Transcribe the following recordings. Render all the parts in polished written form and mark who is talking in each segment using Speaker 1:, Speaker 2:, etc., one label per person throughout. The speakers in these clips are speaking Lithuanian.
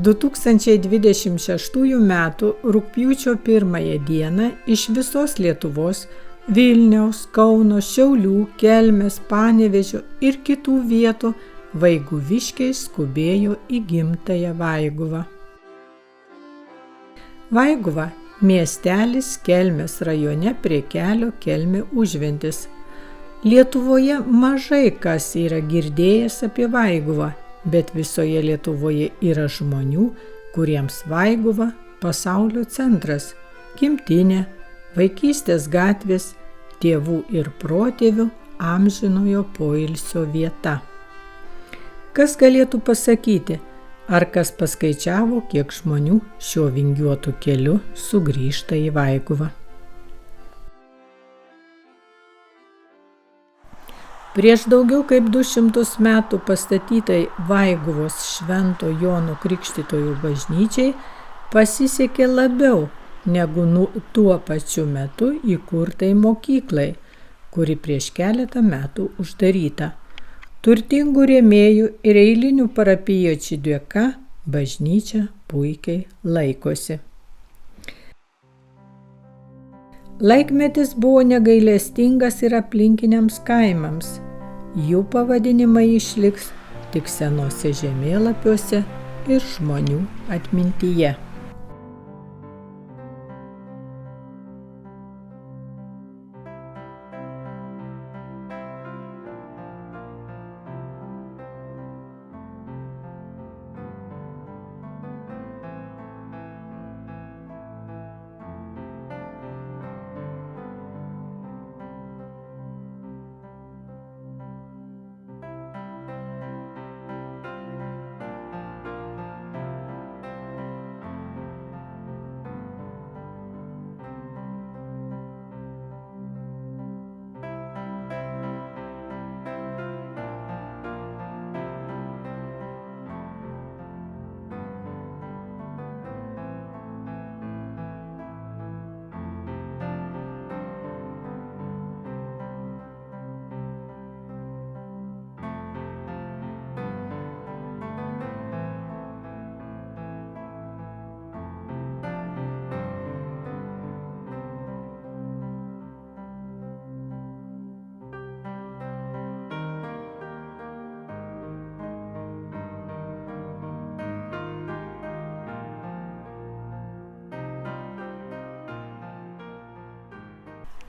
Speaker 1: 2026 m. rugpjūčio 1 dieną iš visos Lietuvos, Vilniaus, Kauno, Šiaulių, Kelmės, Panevėžio ir kitų vietų vaiguviškiai skubėjo į gimtąją Vaiguvą. Vaiguva – miestelis Kelmės rajone prie kelio Kelmė-Užventis. Lietuvoje mažai kas yra girdėjęs apie Vaiguvą, bet visoje Lietuvoje yra žmonių, kuriems Vaiguva – pasaulio centras, gimtinė, vaikystės gatvės, tėvų ir protėvių amžinojo poilsio vieta. Kas galėtų pasakyti, ar kas paskaičiavo, kiek žmonių šiuo vingiuotu keliu sugrįžta į Vaiguvą? Prieš daugiau kaip 200 metų pastatytai Vaiguvos Švento Jono Krikštytojo bažnyčiai pasisekė labiau negu tuo pačiu metu įkurtai mokyklai, kuri prieš keletą metų uždaryta. Turtingų rėmėjų ir eilinių parapijiečių dėka bažnyčia puikiai laikosi. Laikmetis buvo negailestingas ir aplinkiniams kaimams. Jų pavadinimai išliks tik senuose žemėlapiuose ir žmonių atmintyje.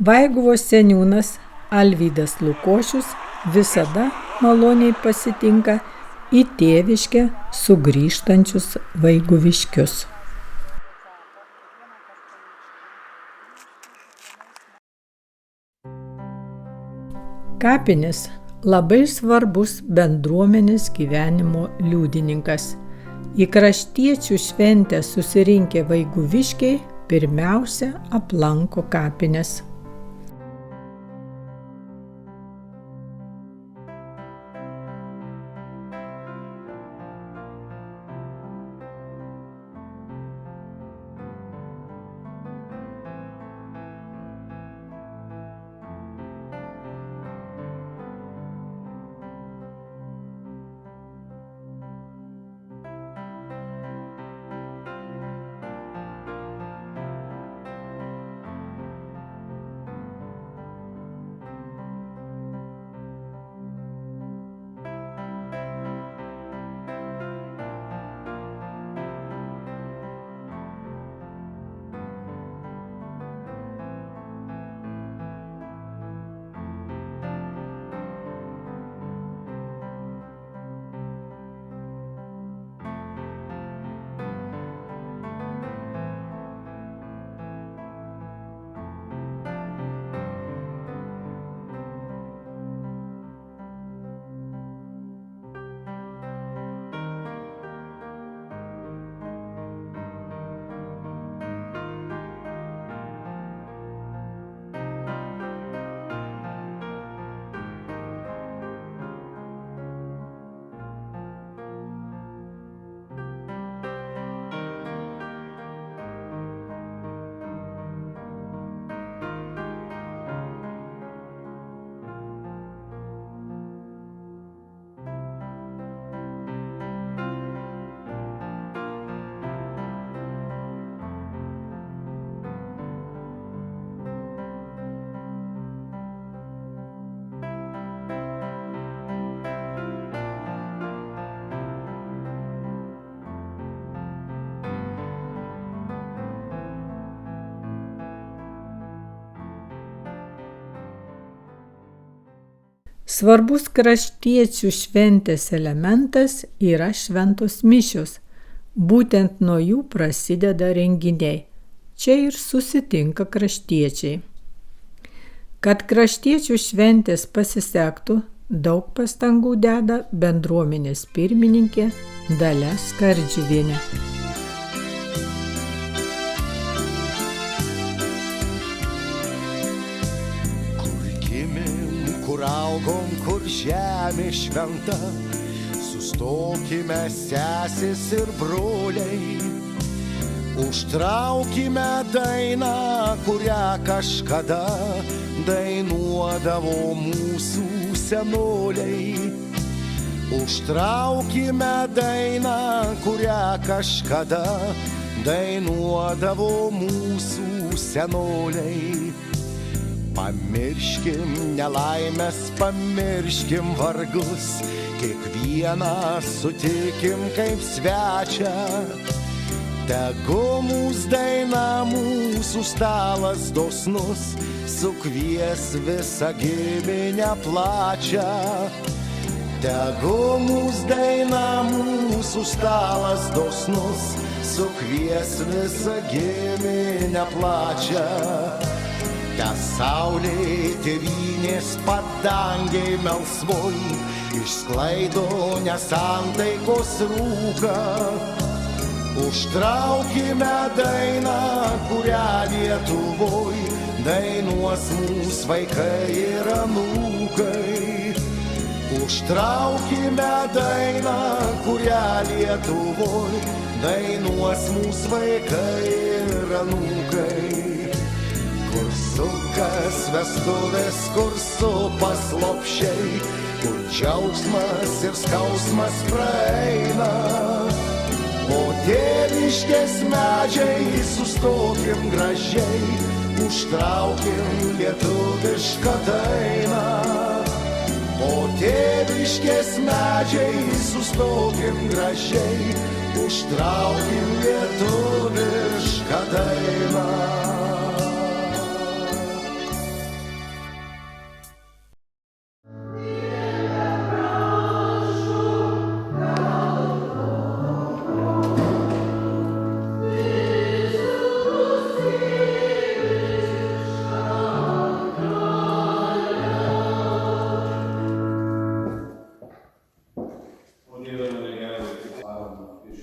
Speaker 1: Vaiguvos seniūnas Alvydas Lukošius visada maloniai pasitinka į tėviškę sugrįžtančius vaiguviškius. Kapinės labai svarbus bendruomenės gyvenimo liudininkas. Į kraštiečių šventę susirinkę vaiguviškiai pirmiausia aplanko kapines. Svarbus kraštiečių šventės elementas yra šventos mišios. Būtent nuo jų prasideda renginiai. Čia ir susitinka kraštiečiai. Kad kraštiečių šventės pasisektų, daug pastangų deda bendruomenės pirmininkė Dalia Skardžiuvienė.
Speaker 2: Kur augom, kur žemė šventa, sustokime sesės ir broliai, užtraukime dainą, kurią kažkada dainuodavo mūsų senoliai. Užtraukime dainą, kurią kažkada dainuodavo mūsų senoliai. Pamirškim nelaimės, pamirškim vargus, kiekvieną sutikim kaip svečią. Tegu mūsų daina, mūsų stalas dosnus, sukvies visą giminę plačią. Tegu mūsų daina, mūsų stalas dosnus, sukvies visą giminę plačią. Te saulė tėvynės padangiai melsvoj išsklaido nesantaikos rūką. Užtraukime dainą, kurią Lietuvoj dainuos mūsų vaikai ir anūkai. Užtraukime dainą, kurią Lietuvoj dainuos mūsų vaikai ir anūkai. Kur sukas vestuvės, kur supas lopšiai, kur džiaugsmas ir skausmas praeina. O tėviškės medžiai sustokim gražiai, užtraukim lietuvišką dainą. O tėviškės medžiai sustokim gražiai, užtraukim lietuvišką dainą.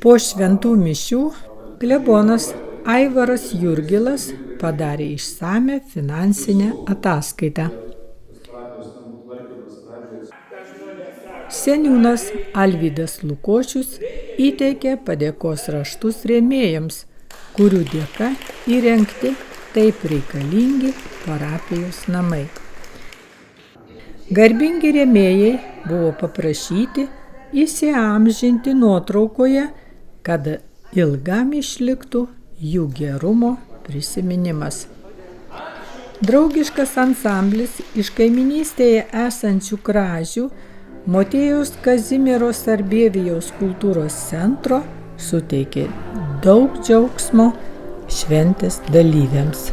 Speaker 1: Po šventų mišių klebonas Aivaras Jurgilas padarė išsamią finansinę ataskaitą. Seniūnas Alvydas Lukošius įteikė padėkos raštus rėmėjams, kurių dėka įrengti taip reikalingi parapijos namai. Garbingi rėmėjai buvo paprašyti įsiamžinti nuotraukoje, kad ilgam išliktų jų gerumo prisiminimas. Draugiškas ansamblis iš kaiminystėje esančių Kražių Motiejaus Kazimiero Sarbievijaus kultūros centro suteikė daug džiaugsmo šventės dalyviams.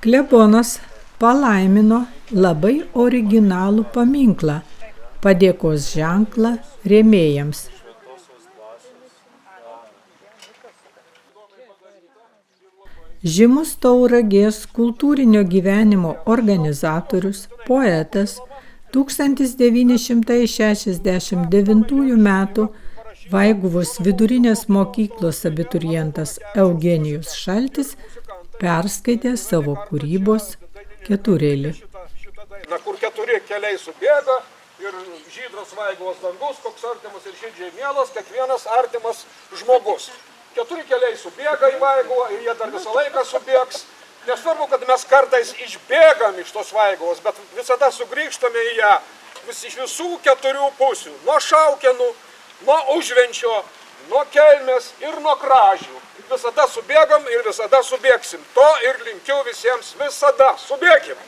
Speaker 1: Klebonas palaimino labai originalų paminklą, padėkos ženklą rėmėjams. Žymus Tauragės kultūrinio gyvenimo organizatorius, poetas, 1969 m. Vaiguvos vidurinės mokyklos abiturientas Eugenijus Šaltis perskaitė savo kūrybos ketureilį.
Speaker 3: Kur 4 keliai subėga ir žydras Vaiguvos dangus, koks artimas ir širdžiai mielas, kiekvienas artimas žmogus. 4 keliai subėga į Vaiguvą ir jie dar visą laiką subėgs. Nesvarbu, kad mes kartais išbėgam iš tos Vaiguvos, bet visada sugrįžtame į ją iš visų 4 pusių. Nuo Šaukenų, nuo Užvenčio, nuo Kelmės ir nuo Kražių. Visada subėgam ir visada subėgsim. To ir linkiu visiems visada. Subėgim!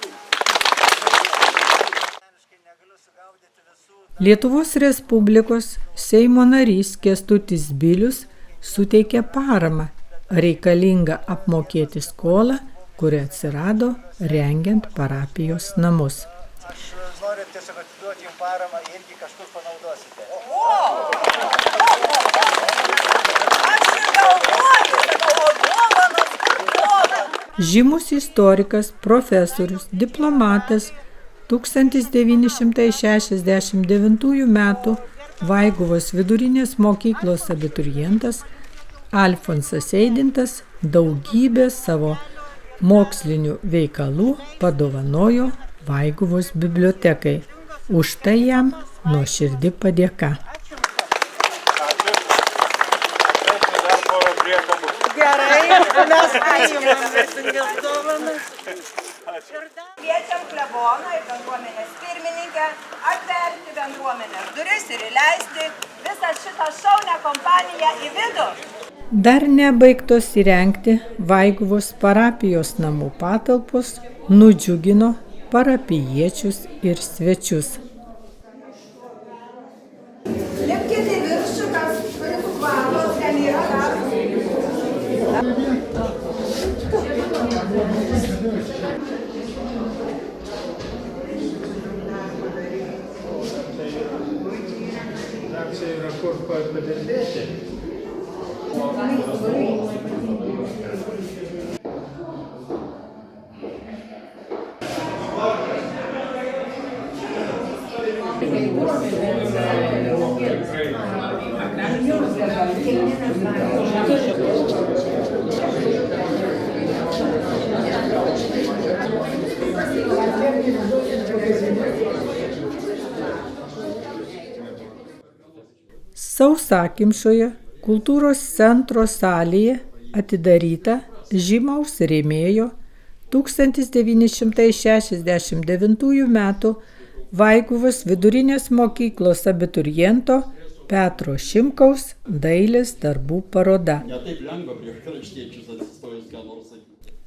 Speaker 1: Lietuvos Respublikos Seimo narys Kęstutis Bilius suteikė paramą reikalingą apmokėti skolą, kuri atsirado rengiant parapijos namus.
Speaker 4: Aš noriu tiesiog atiduoti jums paramą, irgi kažkur panaudosite.
Speaker 1: Žymus istorikas, profesorius, diplomatas, 1969 m. Vaiguvos vidurinės mokyklos abiturientas Alfonsas Eidintas daugybę savo mokslinių veikalų padovanojo Vaiguvos bibliotekai. Už tai jam nuoširdi padėka.
Speaker 5: Gerai, mes atimam vertingas dovanas.
Speaker 6: Kviečiam kleboną ir bendruomenės pirmininkę atverti bendruomenės duris ir įleisti visą šitą šaunią kompaniją į vidų.
Speaker 1: Dar nebaigtos įrengti Vaiguvos parapijos namų patalpos nudžiugino parapijiečius ir svečius.
Speaker 6: Lipkite į viršų, kas turi kvapas, ten yra dar.
Speaker 7: Čia yra kur padirbėti.
Speaker 1: Sausakimšoje kultūros centro salėje atidaryta žymaus rėmėjo 1969 m. Vaiguvos vidurinės mokyklos abituriento Petro Šimkaus dailės darbų paroda.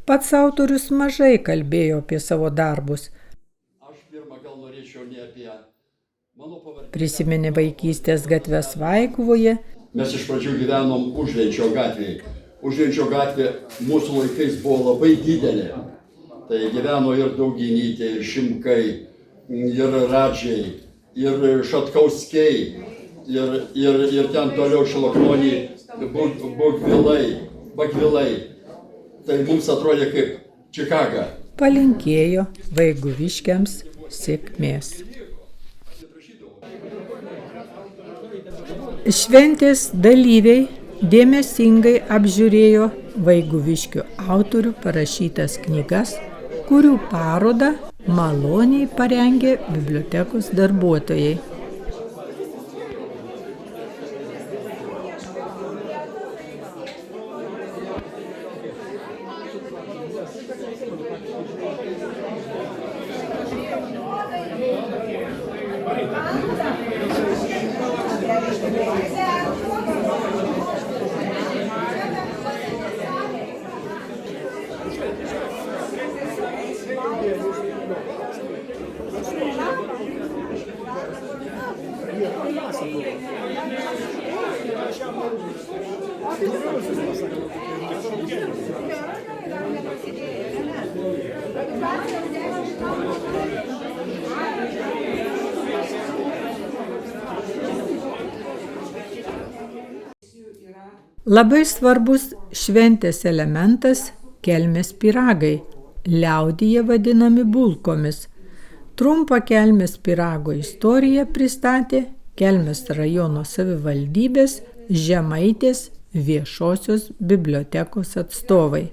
Speaker 1: Pats autorius mažai kalbėjo apie savo darbus. Prisiminė vaikystės gatves Vaiguvoje.
Speaker 8: Mes iš pradžių gyvenom Užvenčio gatvėje. Užvenčio gatvė mūsų laikais buvo labai didelė. Tai gyveno ir Dauginytė, ir Šimkai, ir Radžiai, ir Šatkauskiai, ir ten toliau Šilakmonį, Bagvilai. Tai mums atrodė kaip Čikaga.
Speaker 1: Palinkėjo vaiguviškiams sėkmės. Šventės dalyviai dėmesingai apžiūrėjo vaiguviškių autorių parašytas knygas, kurių parodą maloniai parengė bibliotekos darbuotojai. Labai svarbus šventės elementas kelmės pyragai, liaudyje vadinami bulkomis. Trumpą kelmės pyrago istoriją pristatė Kelmės rajono savivaldybės Žemaitės viešosios bibliotekos atstovai.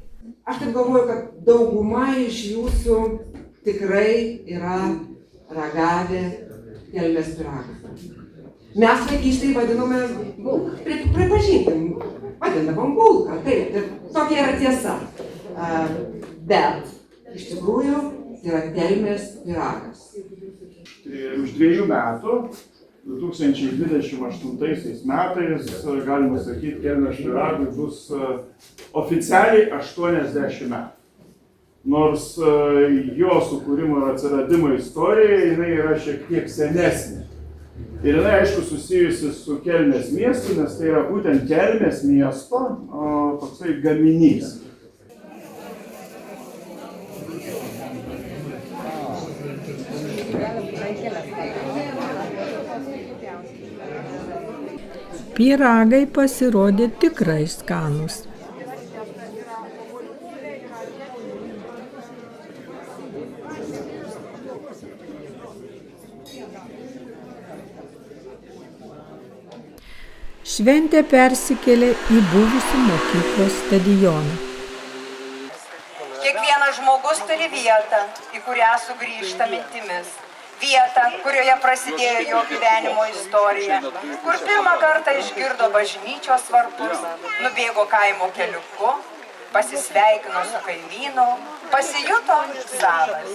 Speaker 9: Aš taip galvoju, kad dauguma iš jūsų tikrai yra ragavę kelmės pyragą. Mes vaikystėje vadinome bulką, pripažinkim, vadinavom bulką, taip, tokia yra tiesa. Bet iš tikrųjų yra kelmės pyragas.
Speaker 10: Už 2 metų, 2028 metais, galima sakyti, kelmės pyragui bus oficialiai 80 metų. Nors jo sukūrimo ir atsiradimo istorija, jinai yra šiek tiek senesnė. Ir jinai, aišku, susijusi su Kelmės miestu, nes tai yra būtent Kelmės miesto toksai gaminys.
Speaker 1: Pyragai pasirodė tikrai skanūs. Šventė persikėlė į buvusį mokyklos stadioną.
Speaker 6: Kiekvienas žmogus turi vietą, į kurią sugrįžta mintimis. Vietą, kurioje prasidėjo jo gyvenimo istorija, kur pirmą kartą išgirdo bažnyčios varpus, nubėgo kaimo keliuku, pasisveikino su kaimynu, pasijuto savas.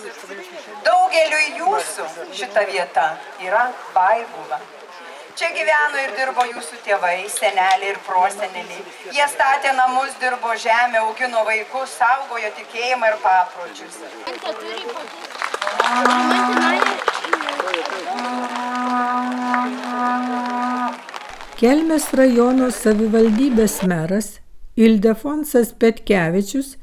Speaker 6: Daugeliui jūsų šita vieta yra Vaiguvą. Čia gyveno ir dirbo jūsų tėvai, seneliai ir proseneliai. Jie statė namus, dirbo žemę, augino vaikus, saugojo tikėjimą ir papročius.
Speaker 1: Kelmės rajono savivaldybės meras Ildefonsas Petkevičius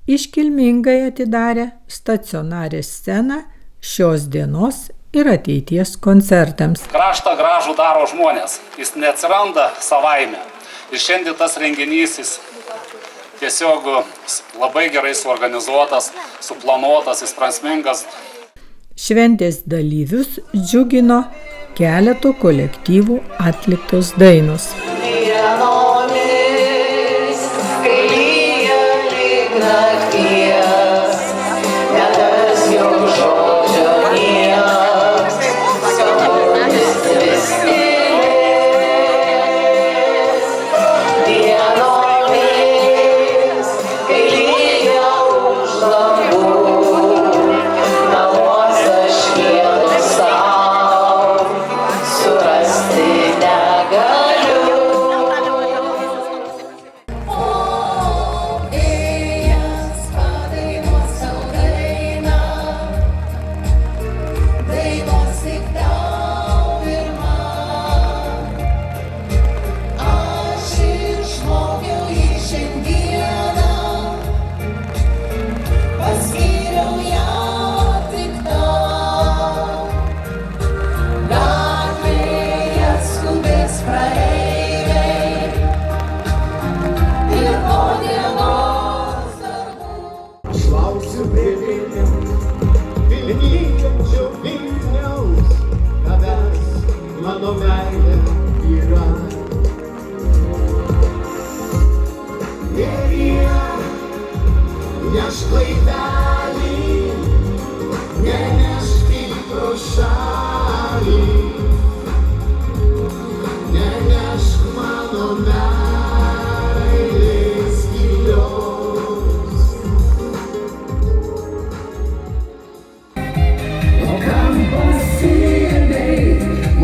Speaker 1: iškilmingai atidarė stacionarią sceną šios dienos ir ateities koncertams.
Speaker 11: Kraštą gražų daro žmonės, jis neatsiranda savaime. Ir šiandien tas renginys jis tiesiog labai gerai suorganizuotas, suplanuotas, jis prasmingas.
Speaker 1: Šventės dalyvius džiugino keleto kolektyvų atliktos dainos.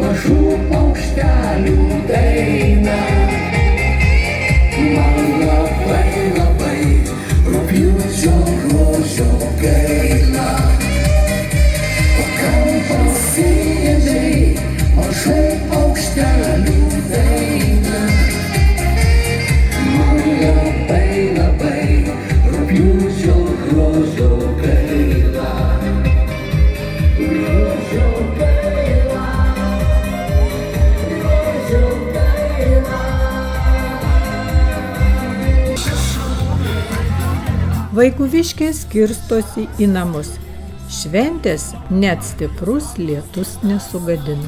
Speaker 2: Mažų
Speaker 1: Vaikuviškiai skirstosi į namus. Šventės net stiprus lietus nesugadino.